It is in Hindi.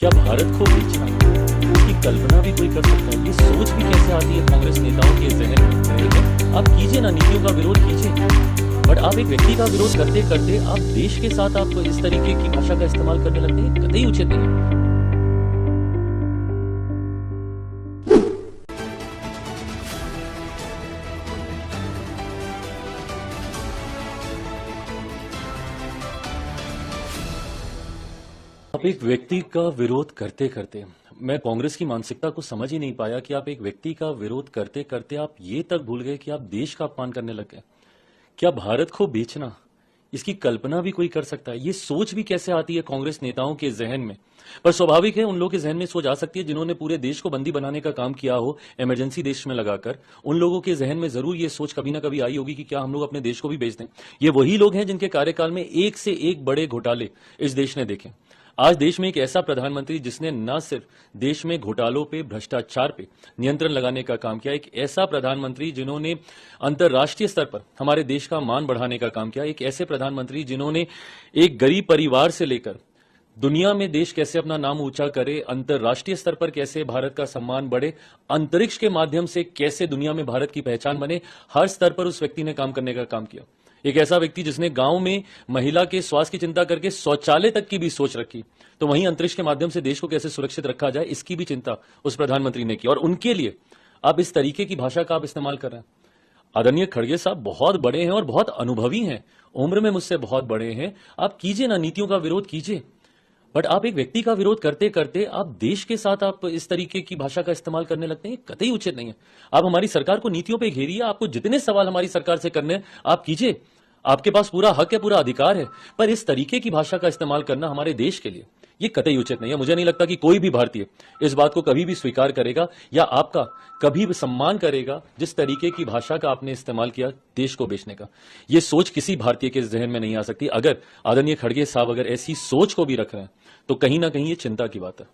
क्या भारत को बेचना की कल्पना भी कोई कर सकता है? ये सोच भी कैसे आती है कांग्रेस नेताओं के जहन में? आप कीजिए ना, नीतियों का विरोध कीजिए, बट आप एक व्यक्ति का विरोध करते करते आप देश के साथ आप इस तरीके की भाषा का इस्तेमाल करने लगते हैं, कतई उचित नहीं है। आप एक व्यक्ति का विरोध करते करते, मैं कांग्रेस की मानसिकता को समझ ही नहीं पाया कि आप एक व्यक्ति का विरोध करते करते आप ये तक भूल गए कि आप देश का अपमान करने लग गए। क्या भारत को बेचना, इसकी कल्पना भी कोई कर सकता है? ये सोच भी कैसे आती है कांग्रेस नेताओं के जहन में? पर स्वाभाविक है, उन लोगों के जहन में सोच आ सकती है जिन्होंने पूरे देश को बंदी बनाने का काम किया हो, इमरजेंसी देश में लगाकर। उन लोगों के जहन में जरूर ये सोच कभी ना कभी आई होगी कि क्या हम लोग अपने देश को भी बेच दें। ये वही लोग हैं जिनके कार्यकाल में एक से एक बड़े घोटाले इस देश ने देखे। आज देश में एक ऐसा प्रधानमंत्री जिसने न सिर्फ देश में घोटालों पे, भ्रष्टाचार पे नियंत्रण लगाने का काम किया, एक ऐसा प्रधानमंत्री जिन्होंने अंतर्राष्ट्रीय स्तर पर हमारे देश का मान बढ़ाने का काम किया, एक ऐसे प्रधानमंत्री जिन्होंने एक गरीब परिवार से लेकर दुनिया में देश कैसे अपना नाम ऊंचा करे, अंतर्राष्ट्रीय स्तर पर कैसे भारत का सम्मान बढ़े, अंतरिक्ष के माध्यम से कैसे दुनिया में भारत की पहचान बने, हर स्तर पर उस व्यक्ति ने काम करने का काम किया। एक ऐसा व्यक्ति जिसने गांव में महिला के स्वास्थ्य की चिंता करके शौचालय तक की भी सोच रखी, तो वहीं अंतरिक्ष के माध्यम से देश को कैसे सुरक्षित रखा जाए, इसकी भी चिंता उस प्रधानमंत्री ने की। और उनके लिए आप इस तरीके की भाषा का आप इस्तेमाल कर रहे हैं। आदरणीय खड़गे साहब बहुत बड़े हैं और बहुत अनुभवी हैं, उम्र में मुझसे बहुत बड़े हैं। आप कीजिए ना, नीतियों का विरोध कीजिए, बट आप एक व्यक्ति का विरोध करते करते आप देश के साथ आप इस तरीके की भाषा का इस्तेमाल करने लगते हैं, कतई उचित नहीं है। आप हमारी सरकार को नीतियों पे घेरिए, आपको जितने सवाल हमारी सरकार से करने हैं आप कीजिए, आपके पास पूरा हक है, पूरा अधिकार है, पर इस तरीके की भाषा का इस्तेमाल करना हमारे देश के लिए ये कतई उचित नहीं है। मुझे नहीं लगता कि कोई भी भारतीय इस बात को कभी भी स्वीकार करेगा या आपका कभी भी सम्मान करेगा जिस तरीके की भाषा का आपने इस्तेमाल किया देश को बेचने का। ये सोच किसी भारतीय के जहन में नहीं आ सकती। अगर आदरणीय खड़गे साहब अगर ऐसी सोच को भी रख रहे हैं तो कहीं ना कहीं ये चिंता की बात है।